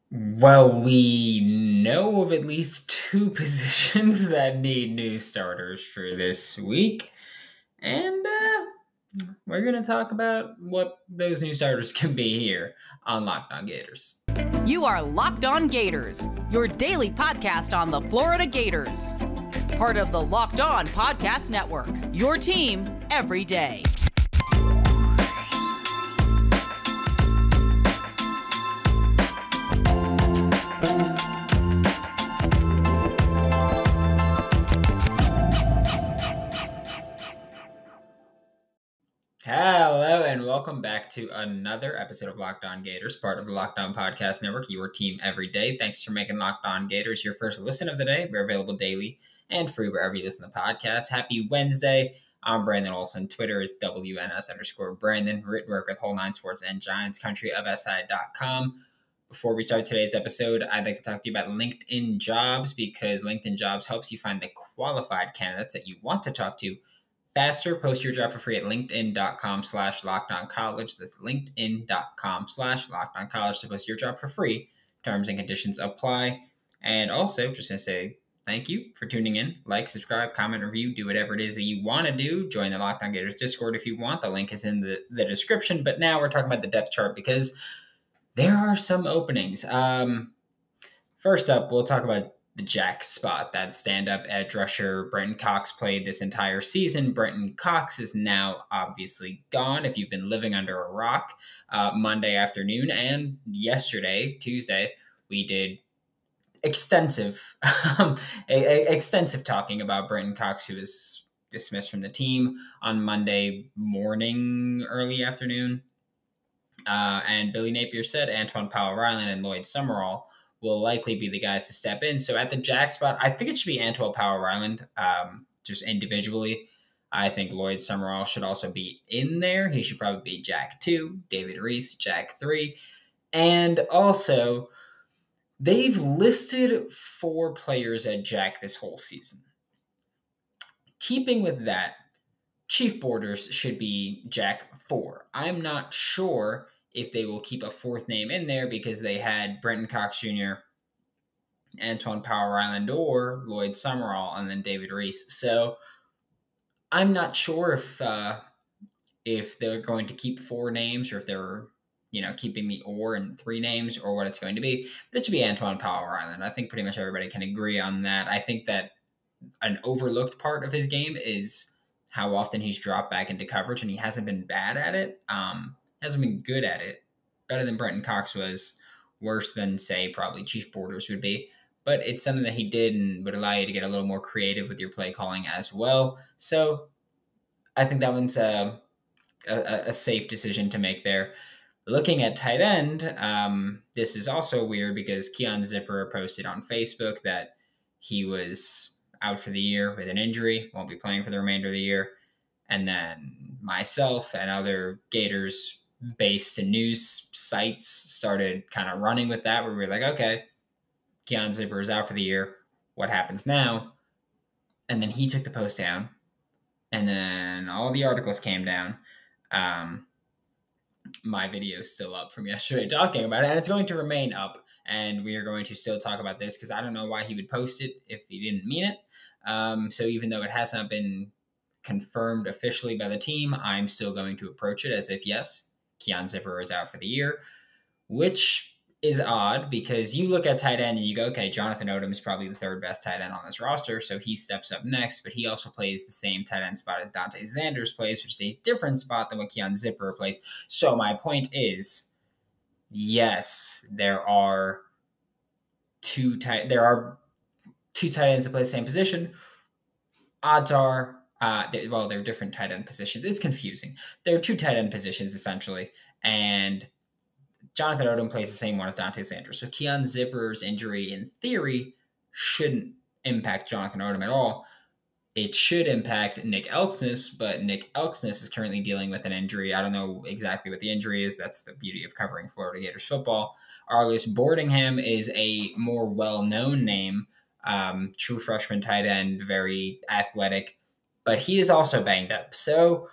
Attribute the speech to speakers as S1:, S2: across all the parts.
S1: Well, we know of at least two positions that need new starters for this week, and we're going to talk about what those new starters can be here on Locked On Gators.
S2: You are Locked On Gators, your daily podcast on the Florida Gators. Part of the Locked On Podcast Network, your team every day.
S1: Hello and welcome back to another episode of Locked On Gators, part of the Locked On Podcast Network, your team every day. Thanks for making Locked On Gators your first listen of the day. We're available daily and free wherever you listen to podcasts. Happy Wednesday. I'm Brandon Olson. Twitter is WNS_Brandon. Written work with Whole Nine Sports and Giants Country of SI.com. Before we start today's episode, I'd like to talk to you about LinkedIn Jobs because LinkedIn Jobs helps you find the qualified candidates that you want to talk to faster. Post your job for free at linkedin.com/lockedoncollege. That's linkedin.com/lockedoncollege to post your job for free. Terms and conditions apply. And also, just going to say thank you for tuning in. Like, subscribe, comment, review, do whatever it is that you want to do. Join the Locked On Gators Discord if you want. The link is in the description. But now we're talking about the depth chart because there are some openings. First up, we'll talk about the jack spot, that stand-up edge rusher. Brenton Cox played this entire season. Brenton Cox is now obviously gone if you've been living under a rock. Monday afternoon and yesterday, Tuesday, we did extensive talking about Brenton Cox, who was dismissed from the team on Monday morning, early afternoon. And Billy Napier said Antoine Powell-Ryland and Lloyd Summerall will likely be the guys to step in. So at the jack spot, I think it should be Antoine Powell-Ryland, just individually. I think Lloyd Summerall should also be in there. He should probably be jack 2, David Reese, jack 3. And also, they've listed 4 players at jack this whole season. Keeping with that, Chief Borders should be jack 4. I'm not sure if they will keep a 4th name in there because they had Brenton Cox Jr., Antoine Powell-Ryland, or Lloyd Summerall, and then David Reese. So I'm not sure if they're going to keep 4 names or if they're keeping the or and 3 names or what it's going to be. But it should be Antoine Powell-Ryland. I think pretty much everybody can agree on that. I think that an overlooked part of his game is how often he's dropped back into coverage, and he hasn't been bad at it. Hasn't been good at it. Better than Brenton Cox was. Worse than, say, probably Chief Borders would be. But it's something that he did and would allow you to get a little more creative with your play calling as well. So I think that one's a safe decision to make there. Looking at tight end, this is also weird because Keon Zipperer posted on Facebook that he was out for the year with an injury, won't be playing for the remainder of the year. And then myself and other Gators-based news sites started kind of running with that, where we were like, okay, Keon Zipperer is out for the year. What happens now? And then he took the post down. And then all the articles came down. My video is still up from yesterday talking about it, and it's going to remain up. And we are going to still talk about this because I don't know why he would post it if he didn't mean it. So even though it has not been confirmed officially by the team, I'm still going to approach it as if, yes, Keon Zipperer is out for the year, which is odd because you look at tight end and you go, okay, Jonathan Odom is probably the 3rd best tight end on this roster, so he steps up next, but he also plays the same tight end spot as Dante Zanders plays, which is a different spot than what Keon Zipperer plays. So my point is, yes, there are two tight ends that play the same position. Odds are, they're different tight end positions. It's confusing. There are 2 tight end positions, essentially, and Jonathan Odom plays the same one as Dante Zanders. So Keon Zipperer's injury, in theory, shouldn't impact Jonathan Odom at all. It should impact Nick Elksnis, but Nick Elksnis is currently dealing with an injury. I don't know exactly what the injury is. That's the beauty of covering Florida Gators football. Arliss Boardingham is a more well-known name, true freshman tight end, very athletic, but he is also banged up. So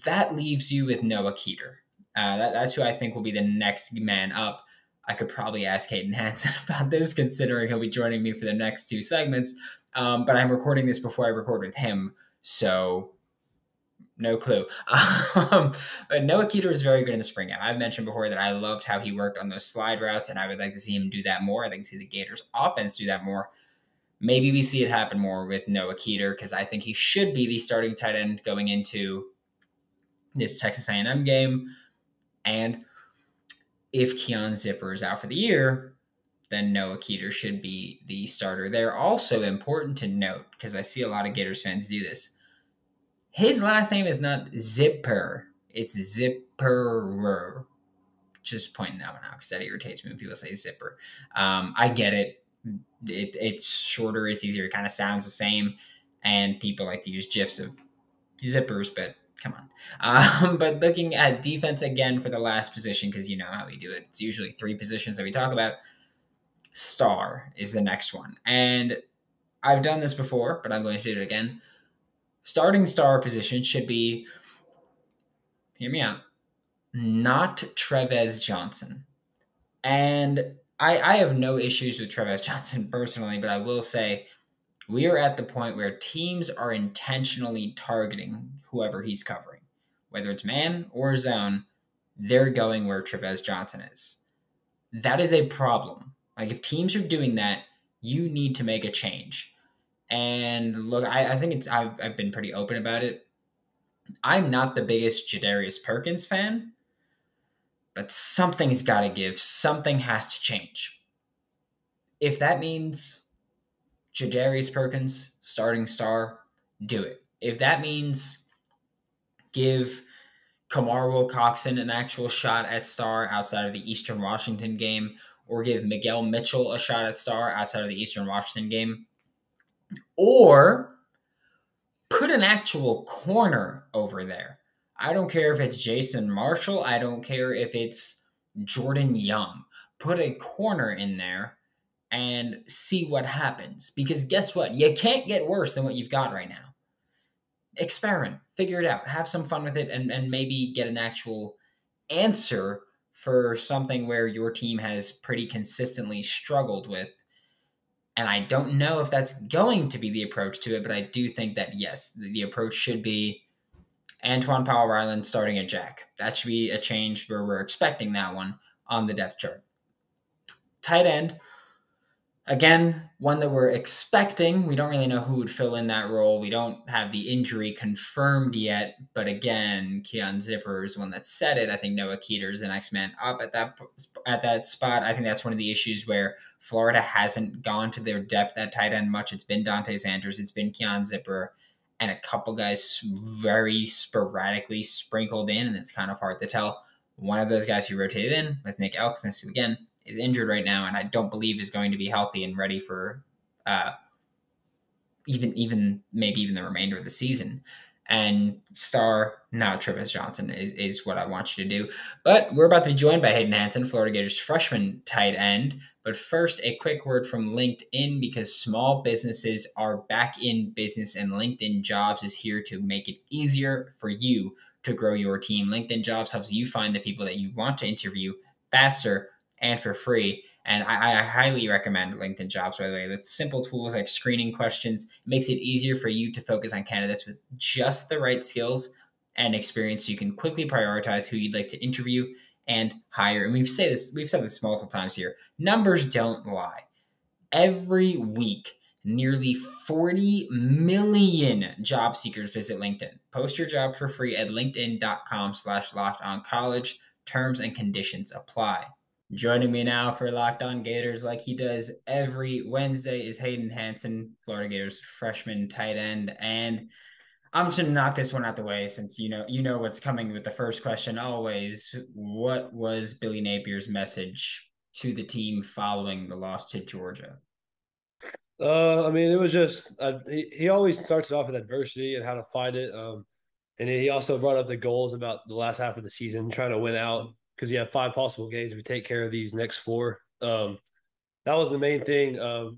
S1: that leaves you with Noah Keeter. That's who I think will be the next man up. I could probably ask Hayden Hansen about this, considering he'll be joining me for the next 2 segments. But I'm recording this before I record with him, so no clue. But Noah Keeter is very good in the spring game. I've mentioned before that I loved how he worked on those slide routes, and I would like to see him do that more. I'd like to see the Gators offense do that more. Maybe we see it happen more with Noah Keeter, because I think he should be the starting tight end going into this Texas A&M game. And if Keon Zipperer is out for the year, then Noah Keeter should be the starter. They're also important to note, because I see a lot of Gators fans do this. His last name is not Zipper. It's Zipperer. Just pointing that one out because that irritates me when people say zipper. I get it. It's shorter. It's easier. It kind of sounds the same. And people like to use GIFs of zippers, but come on. But looking at defense again for the last position, because you know how we do it. It's usually 3 positions that we talk about. Star is the next one. And I've done this before, but I'm going to do it again. Starting star position should be, hear me out, not Trevez Johnson. And I have no issues with Trevez Johnson personally, but I will say we are at the point where teams are intentionally targeting whoever he's covering. Whether it's man or zone, they're going where Trevez Johnson is. That is a problem. Like, if teams are doing that, you need to make a change. And look, I think I've been pretty open about it. I'm not the biggest Jadarius Perkins fan, but something's got to give. Something has to change. If that means Jadarius Perkins, starting star, do it. If that means give Kamar Wilcoxon an actual shot at star outside of the Eastern Washington game, or give Miguel Mitchell a shot at star outside of the Eastern Washington game, or put an actual corner over there. I don't care if it's Jason Marshall. I don't care if it's Jordan Young. Put a corner in there and see what happens. Because guess what? You can't get worse than what you've got right now. Experiment. Figure it out. Have some fun with it, and maybe get an actual answer for something where your team has pretty consistently struggled with. And I don't know if that's going to be the approach to it, but I do think that, yes, the approach should be Antoine Powell-Ryland starting at Jack. That should be a change where we're expecting that one on the depth chart. Tight end, again, one that we're expecting. We don't really know who would fill in that role. We don't have the injury confirmed yet. But again, Keon Zipperer is one that said it. I think Noah Keeter is the next man up at that spot. I think that's one of the issues where Florida hasn't gone to their depth at tight end much. It's been Dante Sanders. It's been Keon Zipperer. And a couple guys very sporadically sprinkled in, and it's kind of hard to tell. One of those guys who rotated in was Nick Elksnis, who, again, is injured right now, and I don't believe is going to be healthy and ready for even the remainder of the season. And star, now Trevez Johnson is what I want you to do. But we're about to be joined by Hayden Hansen, Florida Gators freshman tight end. But first, a quick word from LinkedIn, because small businesses are back in business, and LinkedIn Jobs is here to make it easier for you to grow your team. LinkedIn Jobs helps you find the people that you want to interview faster and for free. And I highly recommend LinkedIn Jobs, by the way. With simple tools like screening questions, it makes it easier for you to focus on candidates with just the right skills and experience, so you can quickly prioritize who you'd like to interview and hire. And we've said this multiple times here. Numbers don't lie. Every week, nearly 40 million job seekers visit LinkedIn. Post your job for free at linkedin.com/lockedoncollege. Terms and conditions apply. Joining me now for Locked On Gators, like he does every Wednesday, is Hayden Hansen, Florida Gators freshman tight end. And I'm just going to knock this one out the way, since you know what's coming with the first question always. What was Billy Napier's message to the team following the loss to Georgia?
S3: I mean, it was just he always starts it off with adversity and how to fight it. And he also brought up the goals about the last half of the season, trying to win out, because you have 5 possible games if you take care of these next 4. That was the main thing.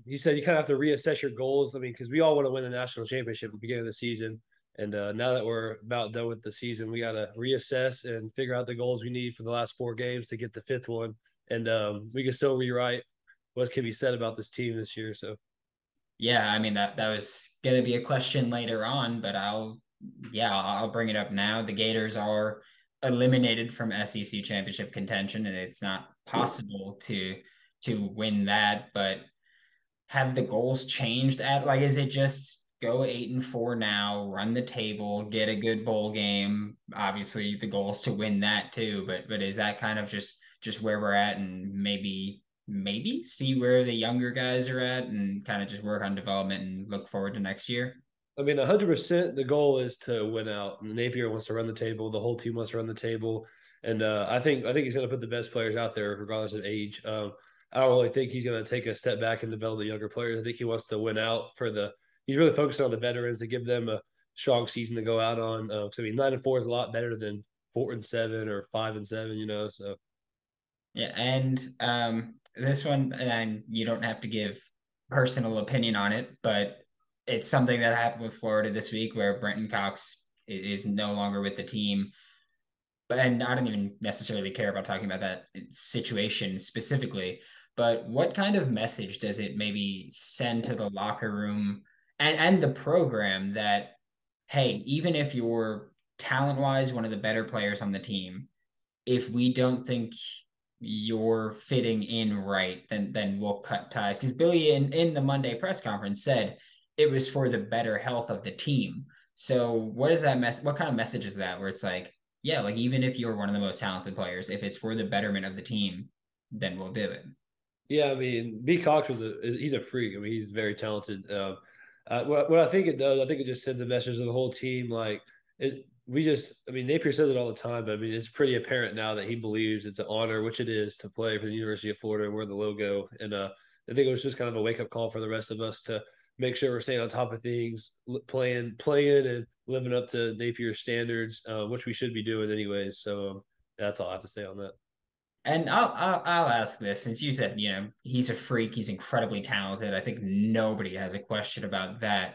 S3: He said you kind of have to reassess your goals. I mean, because we all want to win the national championship at the beginning of the season. And now that we're about done with the season, we got to reassess and figure out the goals we need for the last 4 games to get the 5th one. and we can still rewrite what can be said about this team this year. So
S1: Yeah, I mean that was gonna be a question later on, but I'll bring it up now. The Gators are eliminated from SEC championship contention, and it's not possible to win that. But have the goals changed at like is it just go 8-4 now, run the table, get a good bowl game? Obviously, the goal is to win that too, but is that kind of just where we're at, and maybe see where the younger guys are at and kind of just work on development and look forward to next year?
S3: I mean, 100%. The goal is to win out. Napier wants to run the table. The whole team wants to run the table, and I think he's going to put the best players out there, regardless of age. I don't really think he's going to take a step back and develop the younger players. I think he wants to win out for the. He's really focused on the veterans to give them a strong season to go out on. So I mean, 9-4 is a lot better than 4-7 or 5-7. So
S1: Yeah, and this one, and you don't have to give personal opinion on it, but it's something that happened with Florida this week where Brenton Cox is no longer with the team. But and I don't even necessarily care about talking about that situation specifically, but what kind of message does it maybe send to the locker room and the program that, hey, even if you're talent wise one of the better players on the team, if we don't think you're fitting in right, then we'll cut ties. Because Billy in the Monday press conference said it was for the better health of the team. So what is that what kind of message is that where it's like, yeah, like even if you're one of the most talented players, if it's for the betterment of the team, then we'll do it.
S3: yeah, I mean, B. Cox he's a freak. I mean, he's very talented. What I think it does, I think it just sends a message to the whole team. Like it, we just, I mean, Napier says it all the time, but I mean, it's pretty apparent now that he believes it's an honor, which it is, to play for the University of Florida and wear the logo. And I think it was just kind of a wake up call for the rest of us to make sure we're staying on top of things, playing, and living up to Napier's standards, which we should be doing anyways. So that's all I have to say on that.
S1: And I'll ask this since you said he's a freak, he's incredibly talented. I think nobody has a question about that.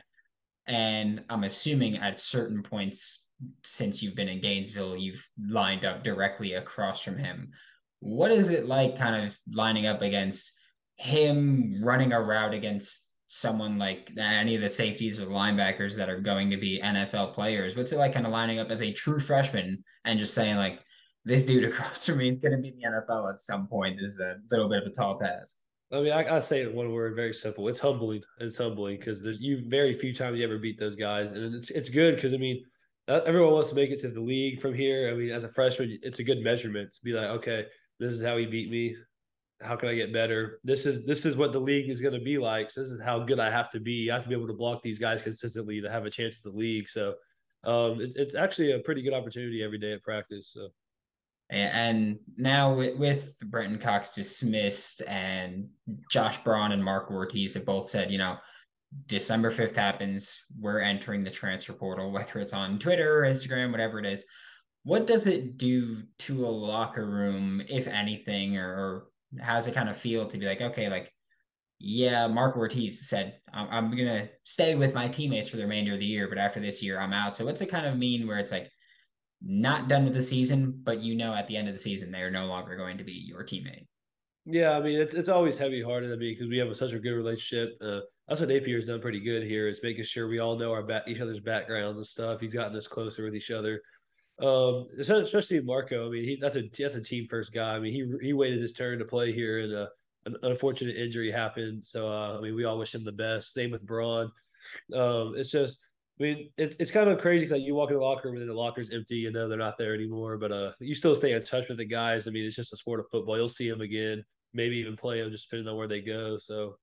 S1: And I'm assuming at certain points since you've been in Gainesville, you've lined up directly across from him. What is it like kind of lining up against him, running a route against someone like any of the safeties or linebackers that are going to be NFL players? What's it like kind of lining up as a true freshman and just saying, like, this dude across from me is going to be in the NFL at some point is a little bit of a tall task?
S3: I mean, I say it in one word, very simple. It's humbling. It's humbling because you very few times you ever beat those guys, and it's good because I mean, everyone wants to make it to the league from here. I mean, as a freshman, it's a good measurement to be like, okay, this is how he beat me. How can I get better? This is what the league is going to be like. So this is how good I have to be. I have to be able to block these guys consistently to have a chance at the league. So it's actually a pretty good opportunity every day at practice. So.
S1: And now with Brenton Cox dismissed and Josh Braun and Marco Ortiz have both said, December 5th happens, we're entering the transfer portal, whether it's on Twitter or Instagram, whatever it is. What does it do to a locker room, if anything, or how does it kind of feel to be like, okay, like, yeah, Marco Ortiz said, I'm going to stay with my teammates for the remainder of the year, but after this year, I'm out. So what's it kind of mean where it's like, not done with the season, but at the end of the season, they are no longer going to be your teammate?
S3: Yeah, I mean it's always heavy hearted to me because we have such a good relationship. That's what Napier's done pretty good here is making sure we all know each other's backgrounds and stuff. He's gotten us closer with each other. Especially Marco. I mean, that's a team first guy. I mean, he waited his turn to play here, and an unfortunate injury happened. So I mean, we all wish him the best. Same with Braun. It's just. I mean, it's kind of crazy because you walk in the locker room and the locker's empty. They're not there anymore. But you still stay in touch with the guys. I mean, it's just a sport of football. You'll see them again, maybe even play them, just depending on where they go. So,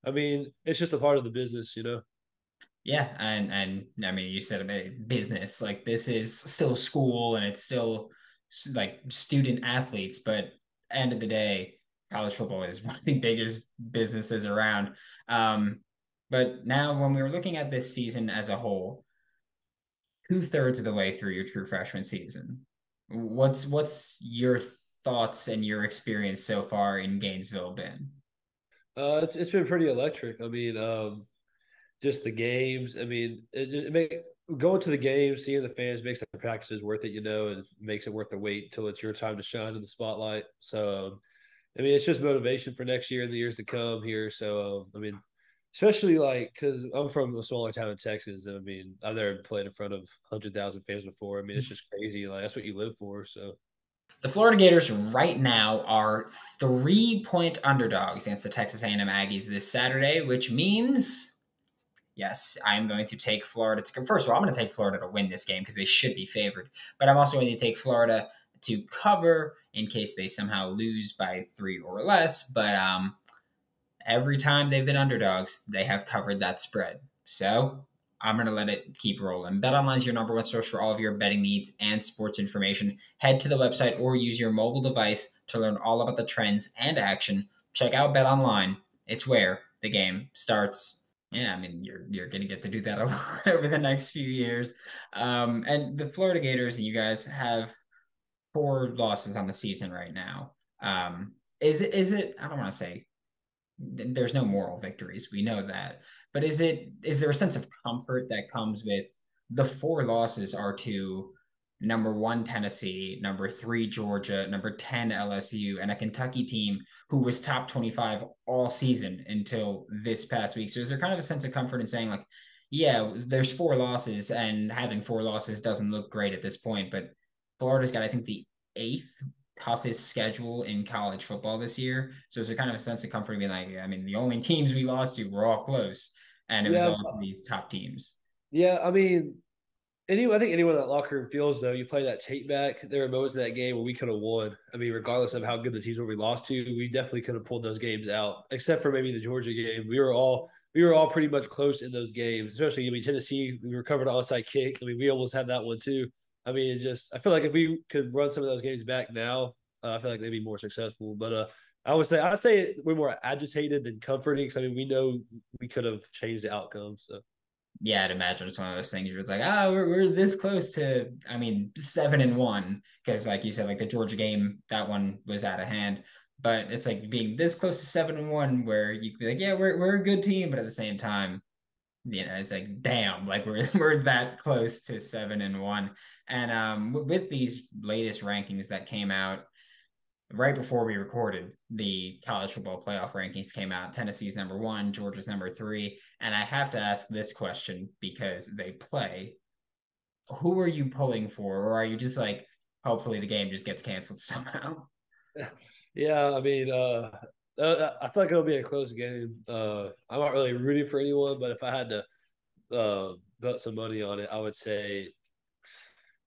S3: I mean, it's just a part of the business.
S1: Yeah, and I mean, you said about business. Like this is still school, and it's still like student athletes. But end of the day, college football is one of the biggest businesses around. But now, when we were looking at this season as a whole, 2/3 of the way through your true freshman season, what's your thoughts and your experience so far in Gainesville been?
S3: It's been pretty electric. I mean, just the games. I mean, going to the games, seeing the fans makes the practices worth it. And it makes it worth the wait until it's your time to shine in the spotlight. So I mean, it's just motivation for next year and the years to come here. So, I mean, especially like because I'm from a smaller town in Texas, and I mean, I've never played in front of 100,000 fans before. I mean, it's just crazy. Like that's what you live for. So,
S1: The Florida Gators right now are 3-point underdogs against the Texas A&M Aggies this Saturday, which means, yes, I'm going to take Florida to come. First of all, I'm going to take Florida to win this game because they should be favored. But I'm also going to take Florida to cover in case they somehow lose by 3 or less. But every time they've been underdogs, they have covered that spread. So I'm going to let it keep rolling. BetOnline is your number one source for all of your betting needs and sports information. Head to the website or use your mobile device to learn all about the trends and action. Check out BetOnline. It's where the game starts. Yeah, I mean, you're going to get to do that a lot over the next few years. And the Florida Gators, you guys have 4 losses on the season right now. Is it, I don't want to say there's no moral victories. We know that. But is there a sense of comfort that comes with the 4 losses are to number 1 Tennessee, number 3 Georgia, number 10 LSU, and a Kentucky team who was top 25 all season until this past week? So is there kind of a sense of comfort in saying like, yeah, there's 4 losses and having 4 losses doesn't look great at this point, but Florida's got, I think, the 8th toughest schedule in college football this year. So it's a kind of a sense of comfort being like, I mean, the only teams we lost to were all close, and it was
S3: yeah,
S1: all these top teams.
S3: yeah. I mean, I think anyone in that locker room feels though. You play that tape back. There were moments in that game where we could have won. I mean, regardless of how good the teams were we lost to, we definitely could have pulled those games out. Except for maybe the Georgia game, we were all pretty much close in those games. Especially, I mean, Tennessee, we recovered an onside kick. I mean, we almost had that one too. I mean, I feel like if we could run some of those games back now, I feel like they'd be more successful. But I'd say we're more agitated than comforting. Because I mean, we know we could have changed the outcome. So.
S1: Yeah, I'd imagine it's one of those things where it's like, we're this close to, I mean, 7-1, because like you said, like the Georgia game, that one was out of hand. But it's like being this close to 7-1, where you could be like, yeah, we're a good team, but at the same time, it's like, damn, like we're that close to 7-1. And with these latest rankings that came out right before we recorded, the college football playoff rankings came out. Tennessee's number 1, Georgia's number 3. And I have to ask this question because they play. Who are you pulling for? Or are you just like, hopefully the game just gets canceled somehow?
S3: Yeah, I mean, I feel like it'll be a close game. I'm not really rooting for anyone, but if I had to bet some money on it, I would say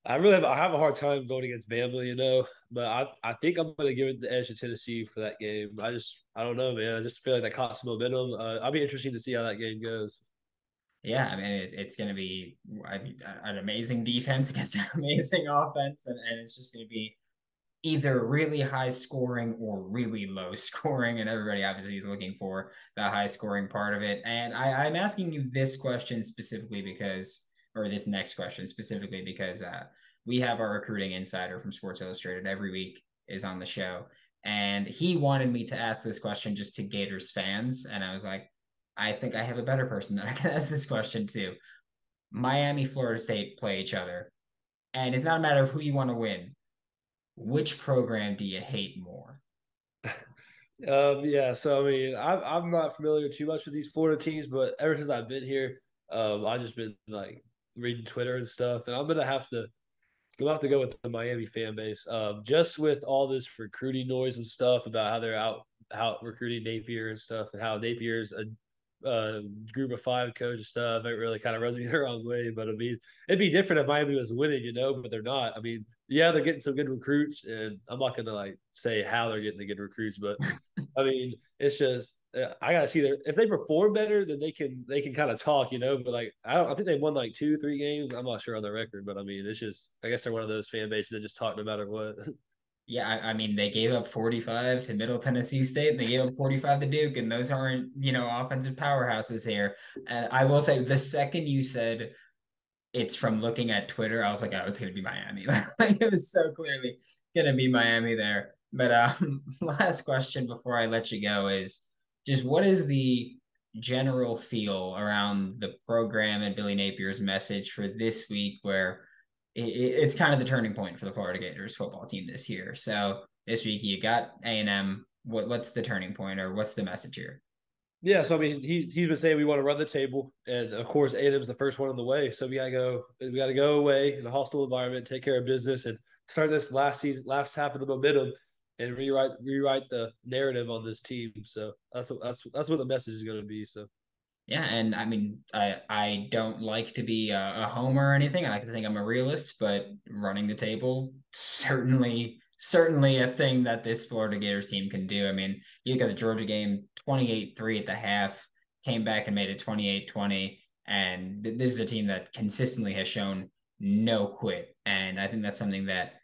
S3: I have a hard time going against Bama, but I think I'm going to give it the edge to Tennessee for that game. I don't know, man. I just feel like that caught some momentum. I'll be interested to see how that game goes.
S1: Yeah, I mean, it's going to be an amazing defense against an amazing offense, and it's just going to be either really high scoring or really low scoring, and everybody obviously is looking for the high scoring part of it. And I'm asking you this question specifically because, or this next question specifically because we have our recruiting insider from Sports Illustrated every week is on the show, and he wanted me to ask this question just to Gators fans, and I was like, I think I have a better person that I can ask this question to. Miami, Florida State play each other, and it's not a matter of who you want to win. Which program do you hate more?
S3: Yeah, so I mean, I'm not familiar too much with these Florida teams, but ever since I've been here, I've just been like reading Twitter and stuff, and I'm gonna have to go with the Miami fan base. Just with all this recruiting noise and stuff about how they're out recruiting Napier and stuff, and how Napier's a group of 5 coach and stuff. It really kind of rubs me the wrong way. But I mean, it'd be different if Miami was winning, but they're not. I mean, yeah, they're getting some good recruits, and I'm not gonna like say how they're getting the good recruits, but I mean, it's just I gotta see if they perform better, then they can kind of talk, But like I think they won like 2-3 games. I'm not sure on their record, but I mean, it's just I guess they're one of those fan bases that just talk no matter what.
S1: Yeah, I mean, they gave up 45 to Middle Tennessee State, and they gave up 45 to Duke, and those aren't, offensive powerhouses here. And I will say, the second you said it's from looking at Twitter, I was like, oh, it's going to be Miami. Like, it was so clearly going to be Miami there. But last question before I let you go is just what is the general feel around the program and Billy Napier's message for this week where it's kind of the turning point for the Florida Gators football team this year. So this week you got A&M what's the turning point, or what's the message here?
S3: Yeah, so I mean, he's been saying we want to run the table, and of course, A&M's the first one on the way. So we gotta go away in a hostile environment, take care of business, and start this last half of the momentum, and rewrite the narrative on this team. So that's what the message is going to be. So
S1: Yeah, and I mean, I don't like to be a homer or anything. I like to think I'm a realist, but running the table, certainly a thing that this Florida Gators team can do. I mean, you look at the Georgia game, 28-3 at the half, came back and made it 28-20, and this is a team that consistently has shown no quit. And I think that's something that,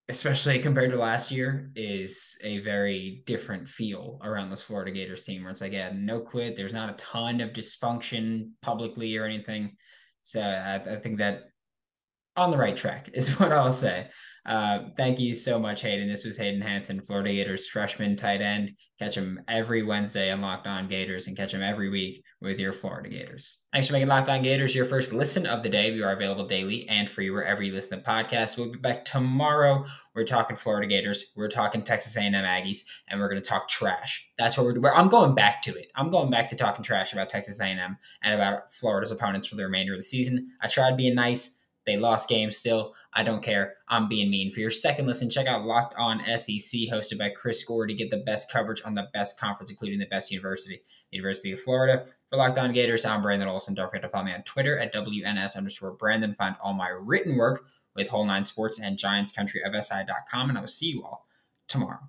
S1: especially compared to last year, is a very different feel around this Florida Gators team, where it's like, yeah, no quit. There's not a ton of dysfunction publicly or anything. So I think that on the right track is what I'll say. Thank you so much, Hayden. This was Hayden Hansen, Florida Gators freshman tight end. Catch him every Wednesday on Locked On Gators, and catch him every week with your Florida Gators. Thanks for making Locked On Gators your first listen of the day. We are available daily and free wherever you listen to podcasts. We'll be back tomorrow. We're talking Florida Gators. We're talking Texas A&M Aggies, and we're going to talk trash. That's what I'm going back to it. I'm going back to talking trash about Texas A&M and about Florida's opponents for the remainder of the season. I tried being nice. They lost games still. I don't care. I'm being mean. For your second listen, check out Locked On SEC, hosted by Chris Gore, to get the best coverage on the best conference, including the best university, University of Florida. For Locked On Gators, I'm Brandon Olson. Don't forget to follow me on Twitter at WNS_Brandon. Find all my written work with Whole Nine Sports and GiantsCountryofSI.com, and I will see you all tomorrow.